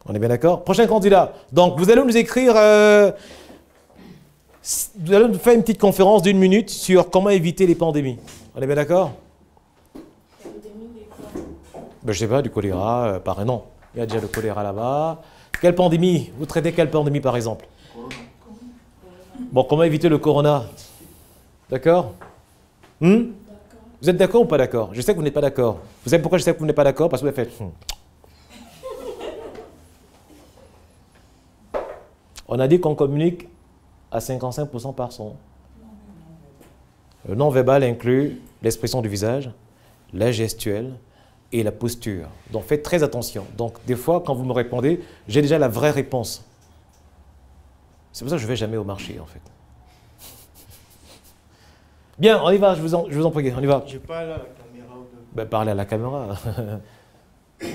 On est bien d'accord? Prochain candidat. Donc, vous allez nous écrire... vous allez nous faire une petite conférence d'1 minute sur comment éviter les pandémies. On est bien d'accord? Ben, je sais pas, du choléra, pareil, non. Il y a déjà le choléra là-bas. Quelle pandémie? Vous traitez quelle pandémie, par exemple? Bon, comment éviter le corona? D'accord? Vous êtes d'accord ou pas d'accord? Je sais que vous n'êtes pas d'accord. Vous savez pourquoi je sais que vous n'êtes pas d'accord? Parce que vous avez fait... On a dit qu'on communique à 55% par son. Le non-verbal inclut l'expression du visage, la gestuelle et la posture. Donc faites très attention. Donc des fois, quand vous me répondez, j'ai déjà la vraie réponse. C'est pour ça que je ne vais jamais au marché, en fait. Bien, on y va, je vous en prie, on y va. Je parle à la caméra. Ben, parlez à la caméra. C'est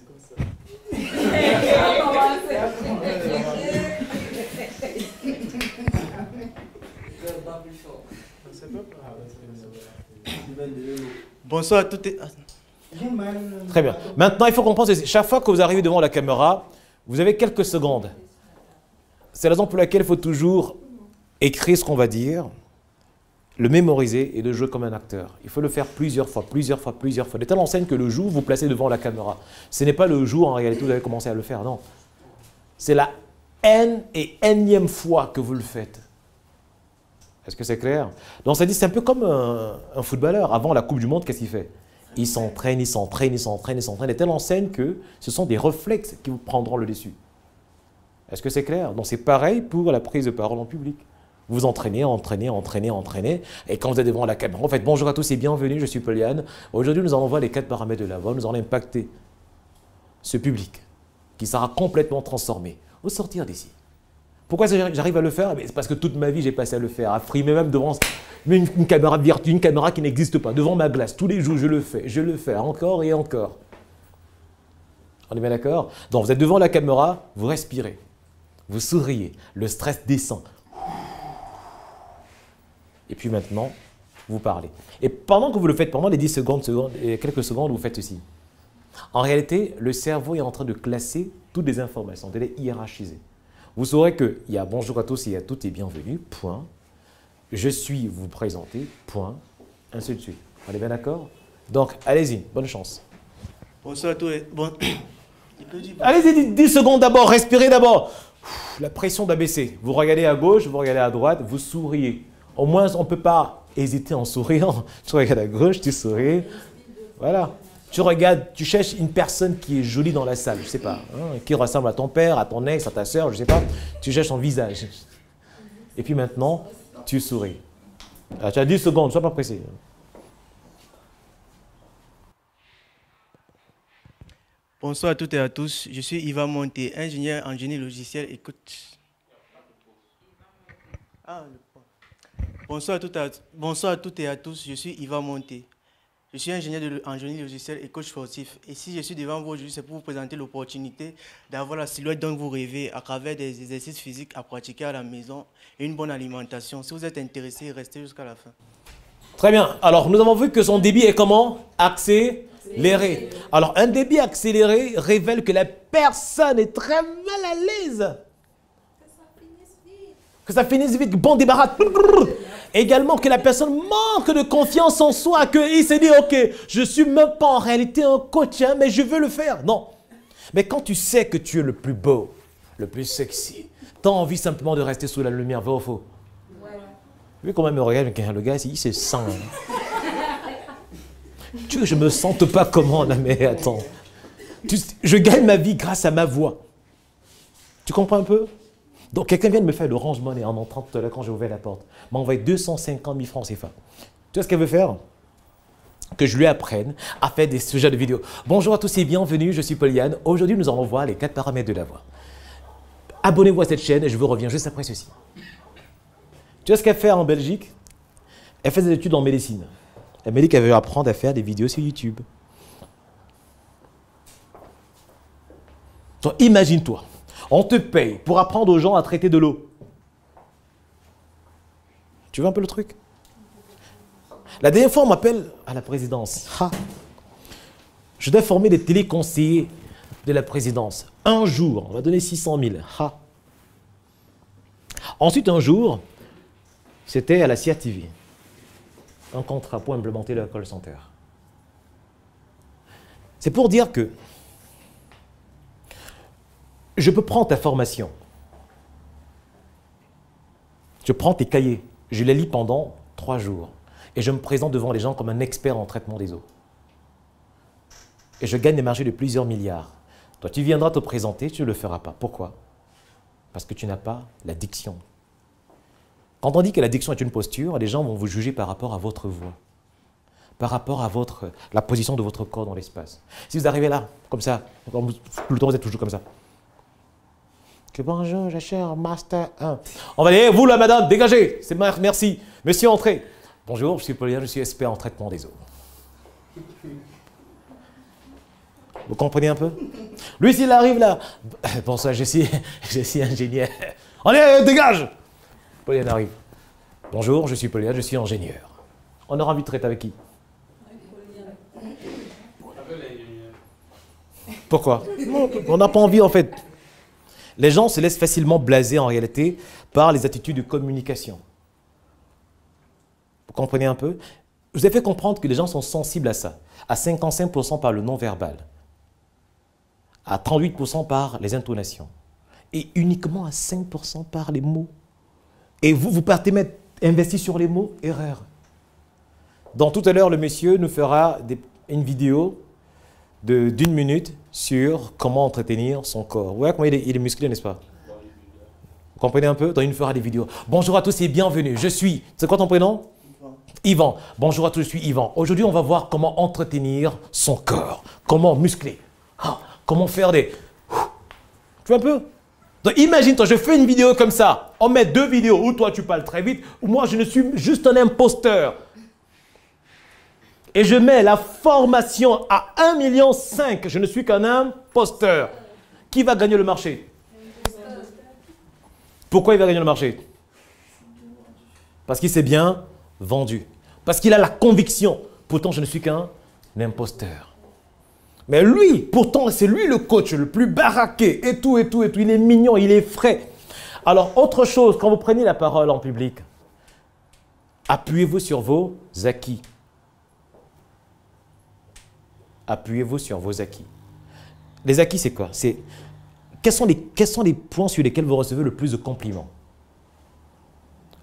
comme ça. Bonsoir à toutes et... Très bien. Maintenant, il faut comprendre que chaque fois que vous arrivez devant la caméra, vous avez quelques secondes. C'est la raison pour laquelle il faut toujours écrire ce qu'on va dire, le mémoriser et le jouer comme un acteur. Il faut le faire plusieurs fois, de telle enseigne que le jour où vous placez devant la caméra. Ce n'est pas le jour en réalité où vous allez commencer à le faire, non. C'est la N et énième fois que vous le faites. Est-ce que c'est clair? Donc ça dit, c'est un peu comme un footballeur. Avant la Coupe du Monde, qu'est-ce qu'il fait? Il s'entraîne, de telle enseigne que ce sont des réflexes qui vous prendront le dessus. Est-ce que c'est clair? Donc c'est pareil pour la prise de parole en public. Vous entraînez, et quand vous êtes devant la caméra, en fait, bonjour à tous et bienvenue, je suis Pauliane. Aujourd'hui, nous allons voir les 4 paramètres de la voix, nous allons impacter ce public qui sera complètement transformé au sortir d'ici. Pourquoi j'arrive à le faire? C'est parce que toute ma vie, j'ai passé à le faire, à frimer même devant une caméra virtuelle, une caméra qui n'existe pas, devant ma glace. Tous les jours, je le fais, encore et encore. On est bien d'accord? Donc, vous êtes devant la caméra, vous respirez, vous souriez, le stress descend. Et puis maintenant, vous parlez. Et pendant que vous le faites, pendant les 10 secondes et quelques secondes, vous faites ceci. En réalité, le cerveau est en train de classer toutes les informations, de les hiérarchiser. Vous saurez qu'il y a bonjour à tous et à toutes et bienvenue, point. Je suis, vous présentez, point, ainsi de suite. On est bien d'accord? Donc, allez-y, bonne chance. Bonsoir à tous. Allez-y, 10 secondes d'abord, respirez d'abord. La pression doit baisser. Vous regardez à gauche, vous regardez à droite, vous souriez. Au moins, on ne peut pas hésiter en souriant. Tu regardes à gauche, tu souris. Voilà. Tu regardes, tu cherches une personne qui est jolie dans la salle, je ne sais pas, hein, qui ressemble à ton père, à ton ex, à ta soeur, je ne sais pas. Tu cherches son visage. Et puis maintenant, tu souris. Alors, tu as 10 secondes, ne sois pas pressé. Bonsoir à toutes et à tous. Je suis Yvan Monté, ingénieur en génie logiciel et coach. Bonsoir à toutes et à tous. Je suis Yvan Monté. Je suis ingénieur en génie logiciel et coach sportif. Et si je suis devant vous aujourd'hui, c'est pour vous présenter l'opportunité d'avoir la silhouette dont vous rêvez à travers des exercices physiques à pratiquer à la maison et une bonne alimentation. Si vous êtes intéressé, restez jusqu'à la fin. Très bien. Alors, nous avons vu que son débit est comment? Accéléré. Alors, un débit accéléré révèle que la personne est très mal à l'aise. Que ça finisse vite, bon débarras. Également que la personne manque de confiance en soi, qu'il s'est dit, ok, je ne suis même pas en réalité un coach, hein, mais je veux le faire. Non. Mais quand tu sais que tu es le plus beau, le plus sexy, tu as envie simplement de rester sous la lumière, vrai ou faux? Ouais. Vous voyez comment il me regarde, le gars, il se sent. Hein. Tu veux que je me sente pas comment, là, mais attends. Je gagne ma vie grâce à ma voix. Tu comprends un peu? Donc, quelqu'un vient de me faire l'Orange Money en entrant tout à l'heure quand j'ai ouvert la porte. M'a envoyé 250 000 francs CFA. Tu vois ce qu'elle veut faire? Que je lui apprenne à faire ce genre de vidéos. Bonjour à tous et bienvenue, je suis Pauliane. Aujourd'hui, nous allons voir les 4 paramètres de la voix. Abonnez-vous à cette chaîne et je vous reviens juste après ceci. Tu vois ce qu'elle fait en Belgique? Elle fait des études en médecine. Elle m'a dit qu'elle veut apprendre à faire des vidéos sur YouTube. Donc, imagine-toi. On te paye pour apprendre aux gens à traiter de l'eau. Tu vois un peu le truc? La dernière fois, on m'appelle à la présidence. Je dois former des téléconseillers de la présidence. Un jour, on va donner 600 000. Ha. Ensuite, un jour, c'était à la CIA TV. Un contrat pour implémenter le call center. C'est pour dire que je peux prendre ta formation. Je prends tes cahiers. Je les lis pendant 3 jours. Et je me présente devant les gens comme un expert en traitement des eaux. Et je gagne des marchés de plusieurs milliards. Toi, tu viendras te présenter, tu ne le feras pas. Pourquoi? Parce que tu n'as pas la diction. Quand on dit que la diction est une posture, les gens vont vous juger par rapport à votre voix, par rapport à la position de votre corps dans l'espace. Si vous arrivez là, comme ça, tout le temps vous êtes toujours comme ça. Que bonjour, je cherche Master 1. On va dire, vous là, madame, dégagez. C'est merci. Monsieur, entrez. Bonjour, je suis Paulien, je suis expert en traitement des eaux. Vous comprenez un peu? Lui, s'il arrive là, bon ça, je suis ingénieur. Allez, dégage! Paulien arrive. Bonjour, je suis Paulien, je suis ingénieur. On aura envie de traiter avec qui? Pourquoi? On n'a pas envie en fait. Les gens se laissent facilement blaser en réalité par les attitudes de communication. Vous comprenez un peu? Je vous ai fait comprendre que les gens sont sensibles à ça. À 55% par le non-verbal. À 38% par les intonations. Et uniquement à 5% par les mots. Et vous partez mettre investi sur les mots, erreur. Donc tout à l'heure, le monsieur nous fera une vidéo d'1 minute sur comment entretenir son corps. Vous voyez comment il est musclé, n'est-ce pas? Vous comprenez un peu? Donc il nous fera des vidéos. Bonjour à tous et bienvenue. Je suis... C'est quoi ton prénom? Yvan. Bonjour à tous, je suis Yvan. Aujourd'hui, on va voir comment entretenir son corps. Comment muscler. Comment faire des... Tu vois un peu? Donc imagine-toi, je fais une vidéo comme ça. On met 2 vidéos où toi tu parles très vite, où moi je ne suis juste un imposteur. Et je mets la formation à 1,5 million. Je ne suis qu'un imposteur. Qui va gagner le marché? Pourquoi il va gagner le marché? Parce qu'il s'est bien vendu. Parce qu'il a la conviction. Pourtant, je ne suis qu'un imposteur. Mais lui, pourtant, c'est lui le coach le plus baraqué et tout, et tout, et tout. Il est mignon, il est frais. Alors, autre chose, quand vous prenez la parole en public, appuyez-vous sur vos acquis. Appuyez-vous sur vos acquis. Les acquis, c'est quoi? Quels sont les points sur lesquels vous recevez le plus de compliments?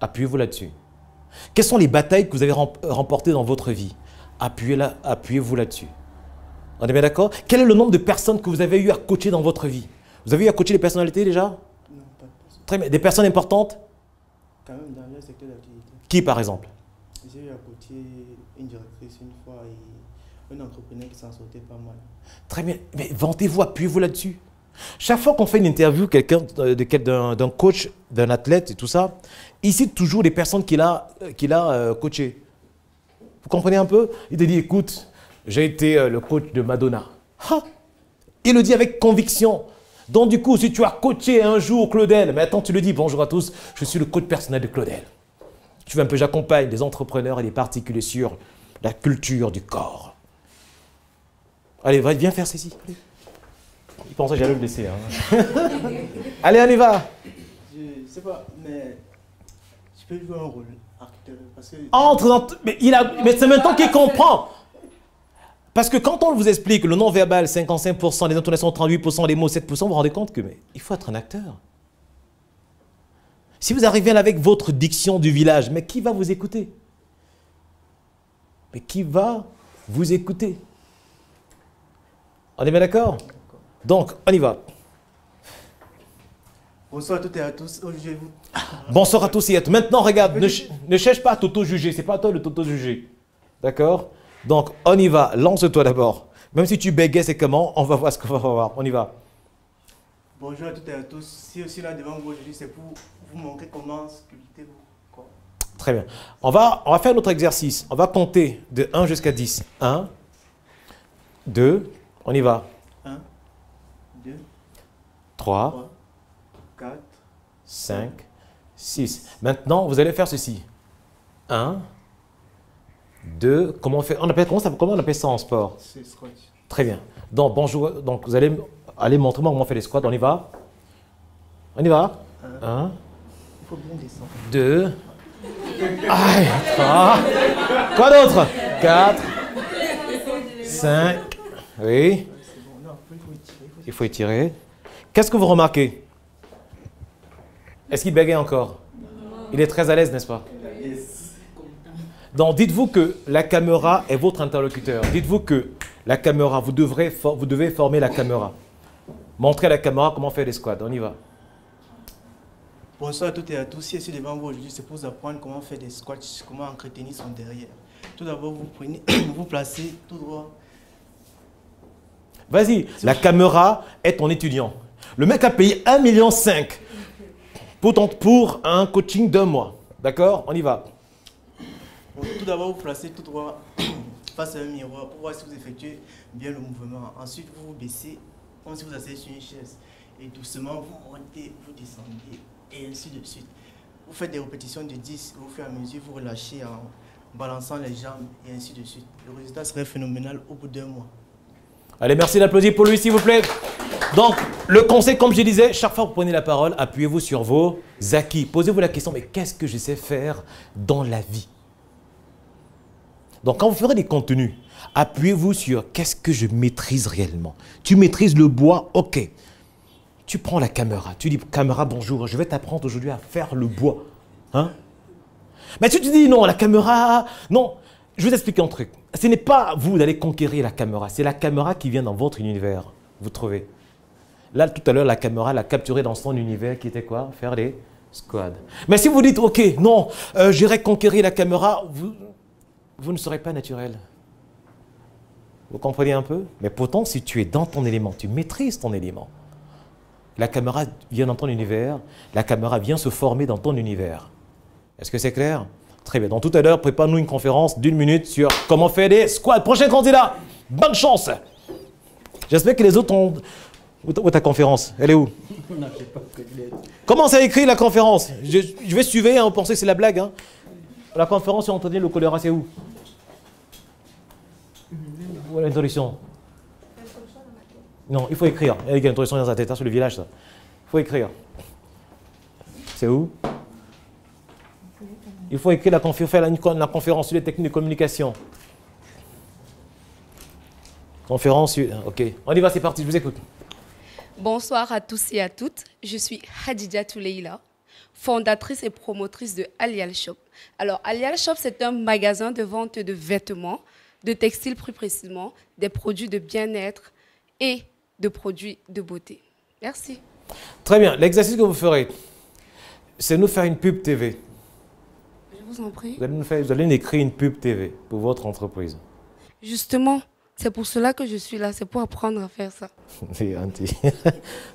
Appuyez-vous là-dessus. Quelles sont les batailles que vous avez remportées dans votre vie? Appuyez-vous là-dessus. On est bien d'accord? Quel est le nombre de personnes que vous avez eu à coacher dans votre vie? Vous avez eu à coacher des personnalités déjà? Non, pas de personne. Très bien. Des personnes importantes? Quand même dans le secteur d'activité. Qui par exemple? J'ai eu à coacher une directrice une fois et un entrepreneur qui s'en sortait pas mal. Très bien. Mais vantez-vous, appuyez-vous là-dessus. Chaque fois qu'on fait une interview d'un coach, d'un athlète et tout ça, il cite toujours les personnes qu'il a coachées. Vous comprenez un peu? Il te dit, écoute, j'ai été le coach de Madonna. Ha! Il le dit avec conviction. Donc du coup, si tu as coaché un jour Claudel, mais attends, tu le dis, bonjour à tous, je suis le coach personnel de Claudel. Tu veux un peu, j'accompagne des entrepreneurs et des particuliers sur la culture du corps. Allez, viens faire ceci. Il pensait que j'allais le laisser. Hein. Allez, on y va. Je sais pas, mais je peux jouer un rôle acteur. Parce que... Entre dans... Mais c'est maintenant qu'il comprend. Parce que quand on vous explique le non-verbal, 55%, les intonations, 38%, les mots, 7%, vous vous rendez compte que il faut être un acteur. Si vous arrivez là avec votre diction du village, mais qui va vous écouter? Mais qui va vous écouter? On est bien d'accord? Donc, on y va. Bonsoir à toutes et à tous. Bonsoir à tous et à tous. Maintenant, regarde, ne cherche pas à t'auto-juger. Ce n'est pas à toi de t'auto-juger. D'accord? Donc, on y va. Lance-toi d'abord. Même si tu bégayes, c'est comment? On va voir ce qu'on va voir. On y va. Bonjour à toutes et à tous. Si aussi là devant vous aujourd'hui, c'est pour vous montrer comment sculpter vos corps. Très bien. On va faire notre exercice. On va compter de 1 jusqu'à 10. 1, 2, on y va. 1, 2, 3, 4, 5, 6. Maintenant, vous allez faire ceci. 1, 2, comment on appelle ça en sport? c'est scratch. Très bien. Donc, bonjour. Donc, vous allez aller montrer-moi comment on fait les squats. On y va? On y va? 1. Il faut bien descendre. 2. 3. Quoi d'autre? 4. 5. Oui. Il faut étirer. Qu'est-ce que vous remarquez? Est-ce qu'il bégaye encore? Il est très à l'aise, n'est-ce pas? Donc, dites-vous que la caméra est votre interlocuteur. Dites-vous que la caméra, vous devez former la caméra. Montrez à la caméra comment faire les squats. On y va. Bonsoir à toutes et à tous. Si je suis devant vous aujourd'hui, c'est pour vous apprendre comment faire des squats, comment entretenir son derrière. Tout d'abord, vous prenez, vous placez tout droit. Vas-y, la caméra est ton étudiant. Le mec a payé 1,5 million pour un coaching d'1 mois. D'accord? On y va. Bon, tout d'abord, vous placez tout droit face à un miroir pour voir si vous effectuez bien le mouvement. Ensuite, vous vous baissez comme si vous asseyez sur une chaise. Et doucement, vous montez, vous descendez, et ainsi de suite. Vous faites des répétitions de 10, au fur et à mesure, vous relâchez en balançant les jambes, et ainsi de suite. Le résultat serait phénoménal au bout d'1 mois. Allez, merci d'applaudir pour lui, s'il vous plaît. Donc, le conseil, comme je disais, chaque fois que vous prenez la parole, appuyez-vous sur vos acquis. Posez-vous la question, mais qu'est-ce que je sais faire dans la vie? Donc, quand vous ferez des contenus, appuyez-vous sur qu'est-ce que je maîtrise réellement. Tu maîtrises le bois, ok. Tu prends la caméra, tu dis, caméra, bonjour, je vais t'apprendre aujourd'hui à faire le bois. Hein? Mais tu te dis, non, la caméra, non. Je vais vous expliquer un truc. Ce n'est pas vous d'aller conquérir la caméra, c'est la caméra qui vient dans votre univers. Vous trouvez? Là, tout à l'heure, la caméra l'a capturé dans son univers qui était quoi? Faire des squats. Mais si vous dites, ok, non, j'irai conquérir la caméra, vous ne serez pas naturel. Vous comprenez un peu? Mais pourtant, si tu es dans ton élément, tu maîtrises ton élément. La caméra vient dans ton univers, la caméra vient se former dans ton univers. Est-ce que c'est clair? Très bien. Donc tout à l'heure, prépare-nous une conférence d'1 minute sur comment faire des squats. Prochain candidat, bonne chance. J'espère que les autres ont... Où est ta conférence? Elle est où? Comment ça écrit la conférence? Je vais suivre, hein, vous pensez que c'est la blague, hein? La conférence sur Anthony le choléra, c'est où? Où est l'introduction? Non, il faut écrire. Il y a une introduction dans sa tête, hein, sur le village, ça. Il faut écrire. C'est où? Il faut écrire la conférence sur les techniques de communication. Conférence sur... Ok. On y va, c'est parti, je vous écoute. Bonsoir à tous et à toutes. Je suis Hadidja Touleila, fondatrice et promotrice de Alial Shop. Alors, Alial Shop, c'est un magasin de vente de vêtements, de textiles plus précisément, des produits de bien-être et de produits de beauté. Merci. Très bien. L'exercice que vous ferez, c'est nous faire une pub TV. Je vous en prie. Vous allez nous écrire une pub TV pour votre entreprise. Justement, c'est pour cela que je suis là. C'est pour apprendre à faire ça. C'est gentil.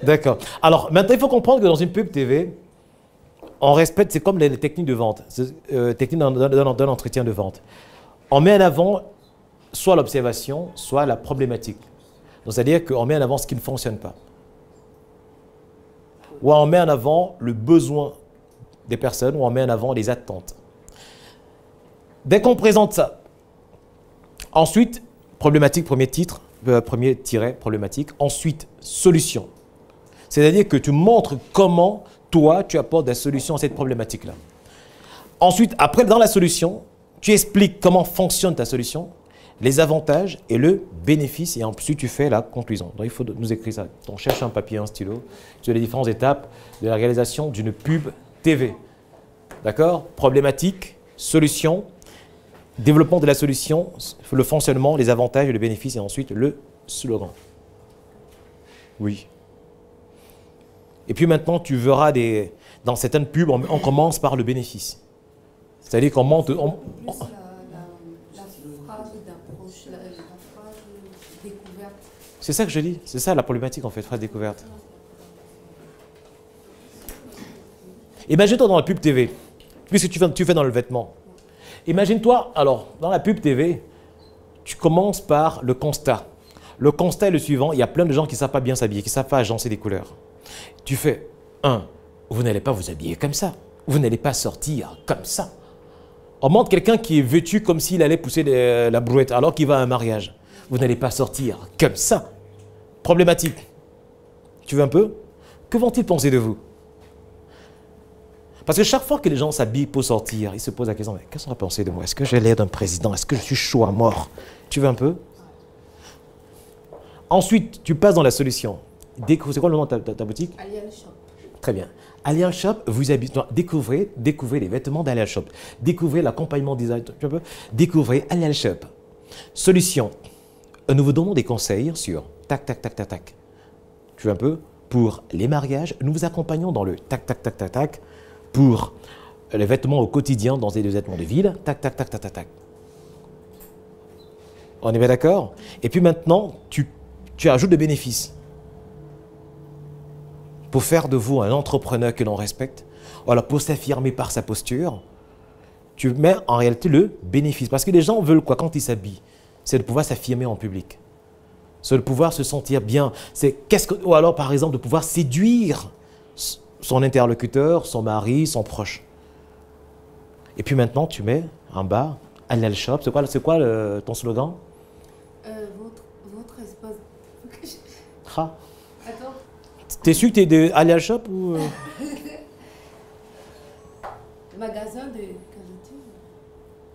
D'accord. Alors, maintenant, il faut comprendre que dans une pub TV, on respecte, c'est comme les techniques de vente, techniques d'un entretien de vente. On met en avant soit l'observation, soit la problématique. C'est-à-dire qu'on met en avant ce qui ne fonctionne pas. Ou on met en avant le besoin des personnes, ou on met en avant les attentes. Dès qu'on présente ça, ensuite, problématique, premier titre, premier tiret, problématique. Ensuite, solution. C'est-à-dire que tu montres comment, toi, tu apportes des solutions à cette problématique-là. Ensuite, après, dans la solution, tu expliques comment fonctionne ta solution, les avantages et le bénéfice, et ensuite tu fais la conclusion. Donc il faut nous écrire ça. On cherche un papier, un stylo, sur les différentes étapes de la réalisation d'une pub TV. D'accord? Problématique, solution, développement de la solution, le fonctionnement, les avantages et le bénéfice, et ensuite le slogan. Oui. Et puis maintenant, tu verras dans certaines pubs, on commence par le bénéfice. C'est-à-dire qu'on monte... la phrase d'approche, la phrase découverte. C'est ça que je dis. C'est ça la problématique en fait, phrase découverte. Imagine-toi dans la pub TV, puisque tu fais dans le vêtement. Imagine-toi, alors, dans la pub TV, tu commences par le constat. Le constat est le suivant, il y a plein de gens qui ne savent pas bien s'habiller, qui ne savent pas agencer des couleurs. Tu fais, vous n'allez pas vous habiller comme ça. Vous n'allez pas sortir comme ça. On montre quelqu'un qui est vêtu comme s'il allait pousser la brouette alors qu'il va à un mariage. Vous n'allez pas sortir comme ça. Problématique. Tu veux un peu? Que vont-ils penser de vous? Parce que chaque fois que les gens s'habillent pour sortir, ils se posent la question, mais qu'est-ce qu'on va penser de moi? Est-ce que j'ai l'air d'un président? Est-ce que je suis chaud à mort? Tu veux un peu? Ensuite, tu passes dans la solution. C'est quoi le nom de ta boutique? Alial Shop. Très bien. Alial Shop, vous habitez, découvrez les vêtements d'Alial Shop. Découvrez l'accompagnement design. Tu peux? Découvrez Alial Shop. Solution. Nous vous donnons des conseils sur tac, tac, tac, tac, tac. Tu veux un peu? Pour les mariages, nous vous accompagnons dans le tac, tac, tac, tac, tac. Pour les vêtements au quotidien dans des vêtements de ville, tac, tac, tac, tac, tac, tac. On est bien d'accord? Et puis maintenant, tu ajoutes des bénéfices. Pour faire de vous un entrepreneur que l'on respecte, voilà, pour s'affirmer par sa posture, tu mets en réalité le bénéfice. Parce que les gens veulent quoi quand ils s'habillent? C'est de pouvoir s'affirmer en public. C'est de pouvoir se sentir bien. Ou alors, par exemple, de pouvoir séduire son interlocuteur, son mari, son proche. Et puis maintenant, tu mets en bas, Alial Shop. C'est quoi ton slogan? Votre espace. Ah. Attends. T'es sûr que t'es de Alial Shop ou Magasin de qualité.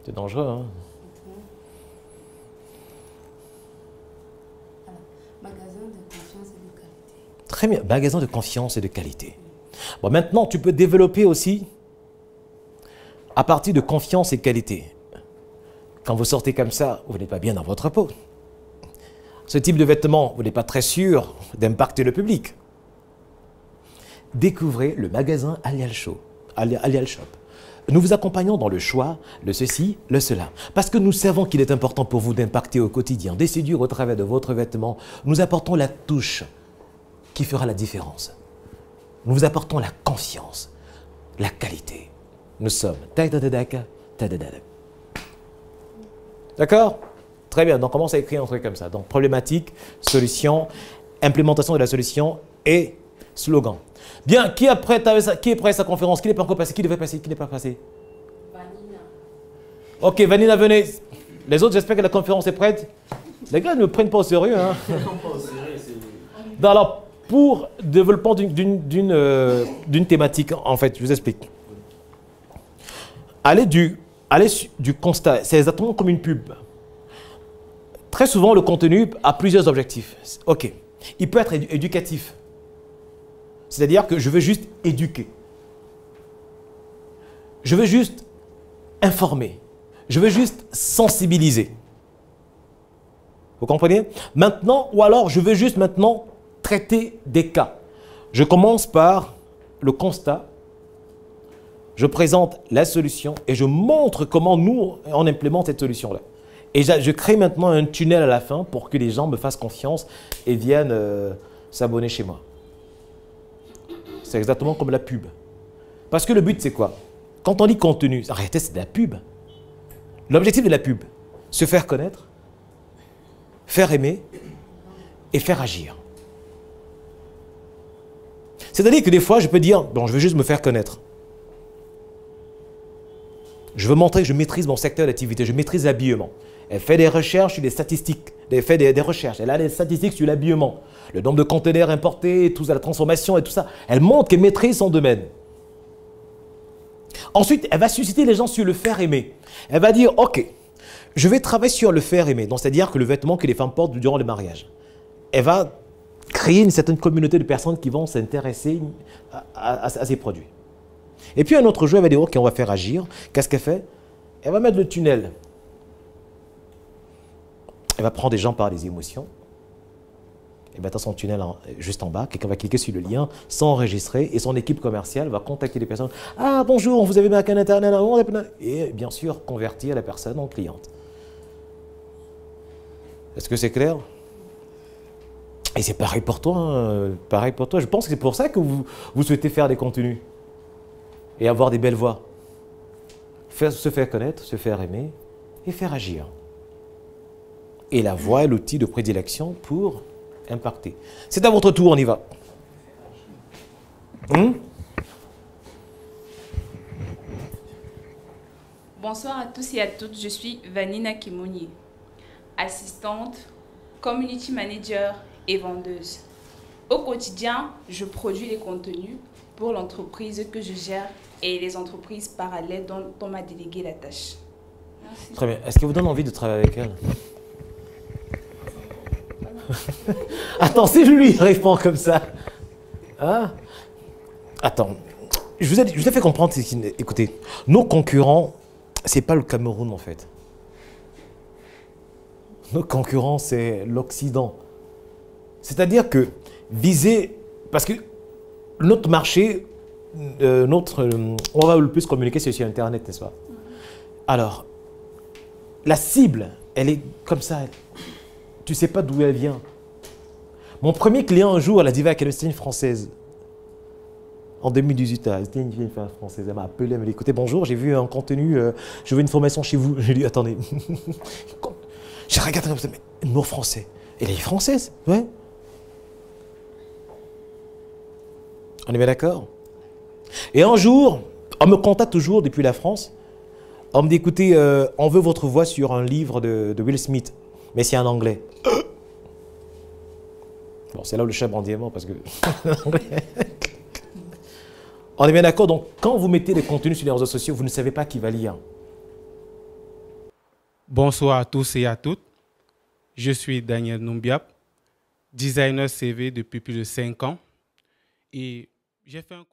C'est dangereux, hein? Magasin de confiance et de qualité. Très bien, magasin de confiance et de qualité. Bon, maintenant, tu peux développer aussi à partir de confiance et qualité. Quand vous sortez comme ça, vous n'êtes pas bien dans votre peau. Ce type de vêtements, vous n'êtes pas très sûr d'impacter le public. Découvrez le magasin Alial Shop. Nous vous accompagnons dans le choix, le ceci, le cela. Parce que nous savons qu'il est important pour vous d'impacter au quotidien, de séduire au travers de votre vêtement. Nous apportons la touche qui fera la différence. Nous vous apportons la confiance, la qualité. Nous sommes. D'accord? Très bien. Donc, commence à écrire un truc comme ça. Donc, problématique, solution, implémentation de la solution et slogan. Bien. Qui est prêt à sa conférence? Qui n'est pas encore passé? Qui devait passer? Qui n'est pas passé? Vanina. Ok, Vanina, venez. Les autres, j'espère que la conférence est prête. Les gars ne me prennent pas au sérieux. Hein? Alors, pour le développement d'une thématique, en fait, je vous explique. Aller du constat, c'est exactement comme une pub. Très souvent, le contenu a plusieurs objectifs. Ok. Il peut être éducatif. C'est-à-dire que je veux juste éduquer. Je veux juste informer. Je veux juste sensibiliser. Vous comprenez? Maintenant, ou alors je veux juste maintenant traiter des cas. Je commence par le constat, je présente la solution et je montre comment nous, on implémente cette solution-là. Et je crée maintenant un tunnel à la fin pour que les gens me fassent confiance et viennent s'abonner chez moi. C'est exactement comme la pub. Parce que le but, c'est quoi? Quand on dit contenu, en réalité, c'est de la pub. L'objectif de la pub, se faire connaître, faire aimer et faire agir. C'est-à-dire que des fois, je peux dire, bon, je veux juste me faire connaître. Je veux montrer que je maîtrise mon secteur d'activité, je maîtrise l'habillement. Elle fait des recherches sur les statistiques, elle fait des recherches, elle a des statistiques sur l'habillement, le nombre de conteneurs importés, tout ça, la transformation et tout ça. Elle montre qu'elle maîtrise son domaine. Ensuite, elle va susciter les gens sur le faire aimer. Elle va dire, ok, je vais travailler sur le faire aimer, donc c'est-à-dire que le vêtement que les femmes portent durant le mariage. Elle va créer une certaine communauté de personnes qui vont s'intéresser à ces produits. Et puis un autre jour, elle va dire, ok, on va faire agir. Qu'est-ce qu'elle fait? Elle va mettre le tunnel. Elle va prendre des gens par les émotions. Elle va mettre son tunnel juste en bas. Quelqu'un va cliquer sur le lien, s'enregistrer et son équipe commerciale va contacter les personnes. Ah, bonjour, vous avez ma carte internet. Et bien sûr, convertir la personne en cliente. Est-ce que c'est clair? Et c'est pareil pour toi. Hein, pareil pour toi. Je pense que c'est pour ça que vous souhaitez faire des contenus et avoir des belles voix. Se faire connaître, se faire aimer et faire agir. Et la voix est l'outil de prédilection pour impacter. C'est à votre tour, on y va. Bonsoir à tous et à toutes, je suis Vanina Kimouni, assistante community manager et vendeuse. Au quotidien, je produis les contenus pour l'entreprise que je gère et les entreprises parallèles dont on m'a délégué la tâche. Merci. Très bien. Est-ce qu'elle vous donne envie de travailler avec elle? Attends, si je lui réponds comme ça. Hein? Attends. Je vous ai fait comprendre, écoutez, nos concurrents, c'est pas le Cameroun en fait. Nos concurrents, c'est l'Occident. C'est-à-dire que viser, parce que notre marché, on va le plus communiquer sur Internet, n'est-ce pas? Alors, la cible, elle est comme ça. Tu ne sais pas d'où elle vient. Mon premier client un jour, la Diva Academy, c'était une Française. En 2018, c'était une femme française. Elle m'a appelé, elle m'a dit, écoutez, bonjour, j'ai vu un contenu, je veux une formation chez vous. J'ai dit, attendez. J'ai regardé comme ça, mais un mot français. Elle est française, ouais. On est bien d'accord? Et un jour, on me contacte toujours depuis la France. On me dit, écoutez, on veut votre voix sur un livre de Will Smith, mais c'est en anglais. Bon, c'est là où le chat brandit est mort, parce que... On est bien d'accord, donc quand vous mettez des contenus sur les réseaux sociaux, vous ne savez pas qui va lire. Bonsoir à tous et à toutes. Je suis Daniel Numbiap, designer CV depuis plus de 5 ans. Et j'ai fait un...